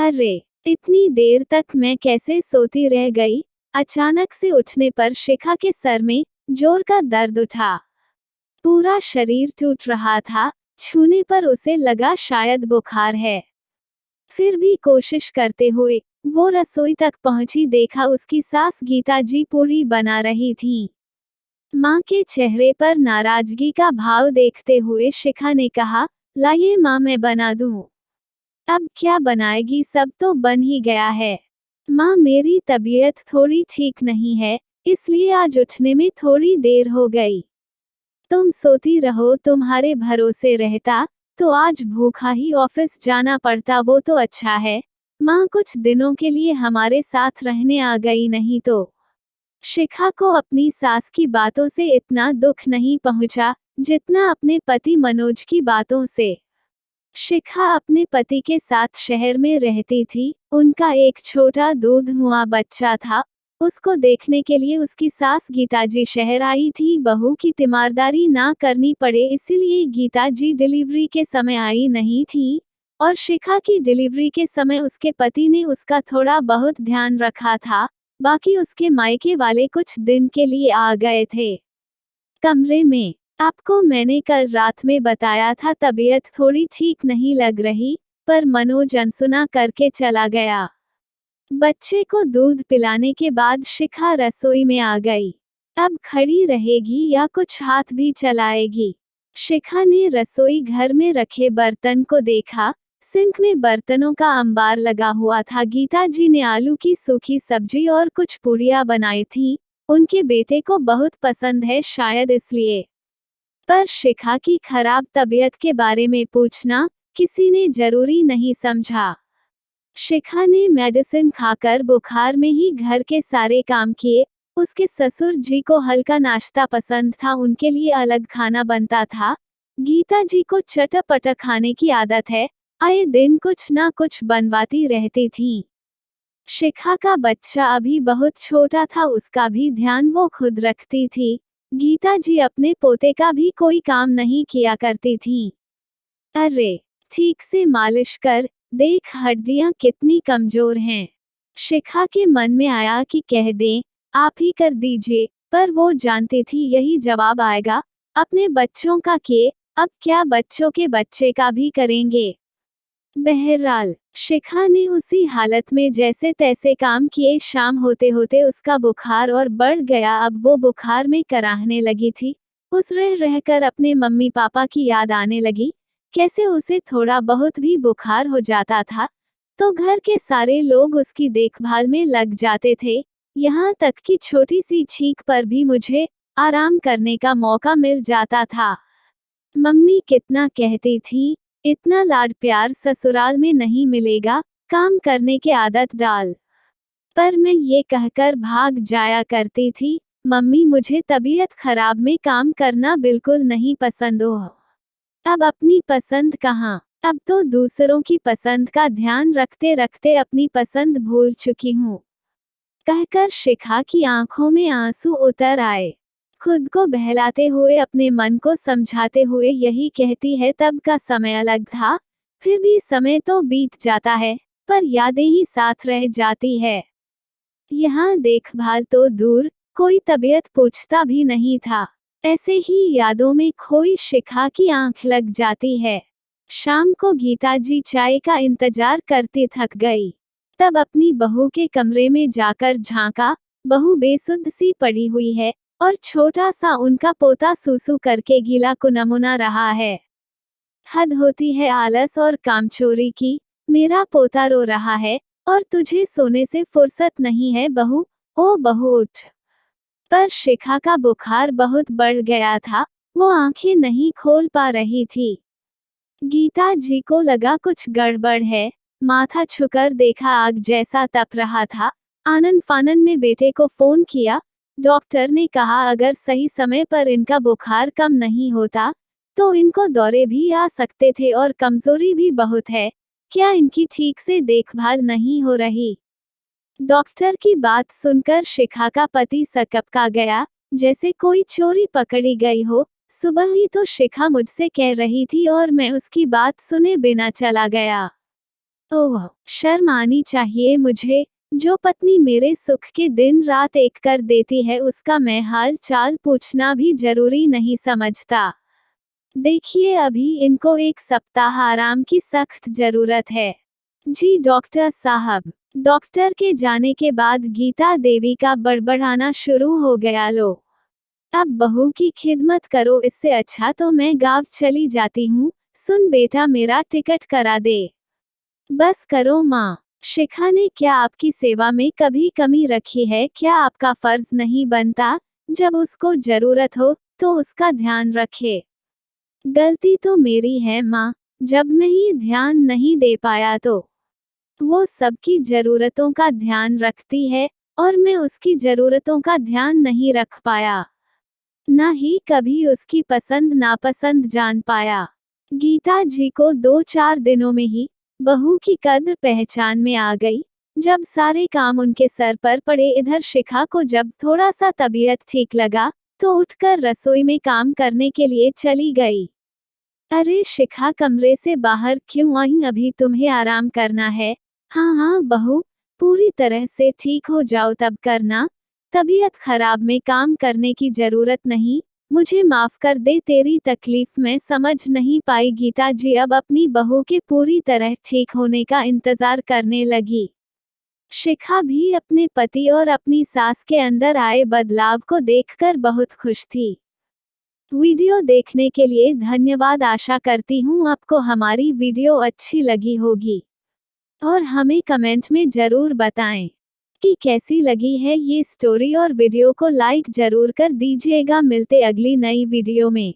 अरे! इतनी देर तक मैं कैसे सोती रह गई? अचानक से उठने पर शिखा के सर में जोर का दर्द उठा। पूरा शरीर टूट रहा था, छूने पर उसे लगा शायद बुखार है। फिर भी कोशिश करते हुए वो रसोई तक पहुंची, देखा उसकी सास गीता जी पूरी बना रही थीं। माँ के चेहरे पर नाराजगी का भाव देखते हुए शिखा ने कहा, लाइए माँ, मैं बना दूँ। अब क्या बनाएगी, सब तो बन ही गया है। माँ, मेरी तबीयत थोड़ी ठीक नहीं है, इसलिए आज उठने में थोड़ी देर हो गई। तुम सोती रहो, तुम्हारे भरोसे रहता तो आज भूखा ही ऑफिस जाना पड़ता, वो तो अच्छा है माँ कुछ दिनों के लिए हमारे साथ रहने आ गई, नहीं तो। शिखा को अपनी सास की बातों से इतना दुख नहीं पहुंचा जितना अपने पति मनोज की बातों से। शिखा अपने पति के साथ शहर में रहती थी, उनका एक छोटा दूध मुआ बच्चा था। उसको देखने के लिए उसकी सास गीताजी शहर आई थी। बहू की तीमारदारी ना करनी पड़े इसीलिए गीताजी डिलीवरी के समय आई नहीं थी, और शिखा की डिलीवरी के समय उसके पति ने उसका थोड़ा बहुत ध्यान रखा था। बाकी उसके मायके वाले कुछ दिन के लिए आ गए थे। कमरे में, आपको मैंने कल रात में बताया था तबीयत थोड़ी ठीक नहीं लग रही, पर मनोज अनसुना करके चला गया। बच्चे को दूध पिलाने के बाद शिखा रसोई में आ गई। अब खड़ी रहेगी या कुछ हाथ भी चलाएगी? शिखा ने रसोई घर में रखे बर्तन को देखा। सिंक में बर्तनों का अंबार लगा हुआ था। गीता जी ने आलू की सूखी सब्जी और कुछ पूड़ियाँ बनाई थीं। उनके बेटे को बहुत पसंद है, शायद इसलिए। पर शिखा की खराब तबीयत के बारे में पूछना किसी ने जरूरी नहीं समझा। शिखा ने मेडिसिन खाकर बुखार में ही घर के सारे काम किए। उसके ससुर जी को हल्का नाश्ता पसंद था, उनके लिए अलग खाना बनता था। गीता जी को चटपटा खाने की आदत है, आए दिन कुछ ना कुछ बनवाती रहती थीं। शिखा का बच्चा अभी बहुत छोटा था, उसका भी ध्यान वो खुद रखती थी। गीता जी अपने पोते का भी कोई काम नहीं किया करती थीं। अरे, ठीक से मालिश कर, देख हड्डियां कितनी कमजोर हैं। शिखा के मन में आया कि कह दें, आप ही कर दीजिए, पर वो जानती थी यही जवाब आएगा। अपने बच्चों का किए, अब क्या बच्चों के बच्चे का भी करेंगे। बहरहाल, शिखा ने उसी हालत में जैसे तैसे काम किए। शाम होते होते उसका बुखार और बढ़ गया। अब वो बुखार में कराहने लगी थी। उस रह रहकर अपने मम्मी पापा की याद आने लगी। कैसे उसे थोड़ा बहुत भी बुखार हो जाता था तो घर के सारे लोग उसकी देखभाल में लग जाते थे। यहाँ तक कि छोटी सी छींक पर भी मुझे आराम करने का मौका मिल जाता था। मम्मी कितना कहती थी, इतना लाड प्यार ससुराल में नहीं मिलेगा, काम करने के आदत डाल। पर मैं ये कहकर भाग जाया करती थी, मम्मी मुझे तबीयत खराब में काम करना बिल्कुल नहीं पसंद हो। अब अपनी पसंद कहाँ, अब तो दूसरों की पसंद का ध्यान रखते रखते अपनी पसंद भूल चुकी हूँ। कहकर शिखा की आंखों में आंसू उतर आए। खुद को बहलाते हुए, अपने मन को समझाते हुए यही कहती है, तब का समय अलग था, फिर भी समय तो बीत जाता है, पर यादें ही साथ रह जाती है। यहाँ देखभाल तो दूर, कोई तबीयत पूछता भी नहीं था। ऐसे ही यादों में खोई शिखा की आंख लग जाती है। शाम को गीता जी चाय का इंतजार करते थक गई। तब अपनी बहू के कमरे में जाकर झांका। बहू बेसुध सी पड़ी हुई है और छोटा सा उनका पोता सूसू करके गीला कुनमुना रहा है। हद होती है आलस और कामचोरी की। मेरा पोता रो रहा है और तुझे सोने से फुर्सत नहीं है बहू, ओ बहू उठ। पर शिखा का बुखार बहुत बढ़ गया था, वो आंखें नहीं खोल पा रही थी। गीता जी को लगा कुछ गड़बड़ है। माथा छुकर देखा, आग जैसा तप रहा था। आनन फानन में बेटे को फोन किया। डॉक्टर ने कहा अगर सही समय पर इनका बुखार कम नहीं होता तो इनको दौरे भी आ सकते थे और कमजोरी भी बहुत है। क्या इनकी ठीक से देखभाल नहीं हो रही? डॉक्टर की बात सुनकर शिखा का पति सकपका गया, जैसे कोई चोरी पकड़ी गई हो। सुबह ही तो शिखा मुझसे कह रही थी और मैं उसकी बात सुने बिना चला गया। ओह, शर्म आनी चाहिए मुझे। जो पत्नी मेरे सुख के दिन रात एक कर देती है उसका मैं हाल चाल पूछना भी जरूरी नहीं समझता। देखिए अभी इनको एक सप्ताह आराम की सख्त जरूरत है। जी डॉक्टर साहब। डॉक्टर के जाने के बाद गीता देवी का बड़बड़ाना शुरू हो गया। लो, अब बहू की खिदमत करो, इससे अच्छा तो मैं गाँव चली जाती हूँ। सुन बेटा, मेरा टिकट करा दे। बस करो माँ। शिखा ने क्या आपकी सेवा में कभी कमी रखी है? क्या आपका फर्ज नहीं बनता जब उसको जरूरत हो तो उसका ध्यान रखे? गलती तो मेरी है माँ, जब मैं ही ध्यान नहीं दे पाया तो। वो सबकी जरूरतों का ध्यान रखती है और मैं उसकी जरूरतों का ध्यान नहीं रख पाया, ना ही कभी उसकी पसंद नापसंद जान पाया। गीता जी को 2-4 दिनों में ही बहू की कद्र पहचान में आ गई। जब सारे काम उनके सर पर पड़े, इधर शिखा को जब थोड़ा सा तबीयत ठीक लगा तो उठकर रसोई में काम करने के लिए चली गई। अरे शिखा, कमरे से बाहर क्यों आई? अभी तुम्हें आराम करना है। हाँ हाँ बहू, पूरी तरह से ठीक हो जाओ तब करना। तबीयत खराब में काम करने की जरूरत नहीं। मुझे माफ कर दे, तेरी तकलीफ मैं समझ नहीं पाई। गीता जी अब अपनी बहू के पूरी तरह ठीक होने का इंतजार करने लगी। शिखा भी अपने पति और अपनी सास के अंदर आए बदलाव को देखकर बहुत खुश थी। वीडियो देखने के लिए धन्यवाद। आशा करती हूँ आपको हमारी वीडियो अच्छी लगी होगी और हमें कमेंट में जरूर बताएं कि कैसी लगी है ये स्टोरी, और वीडियो को लाइक जरूर कर दीजिएगा। मिलते अगली नई वीडियो में।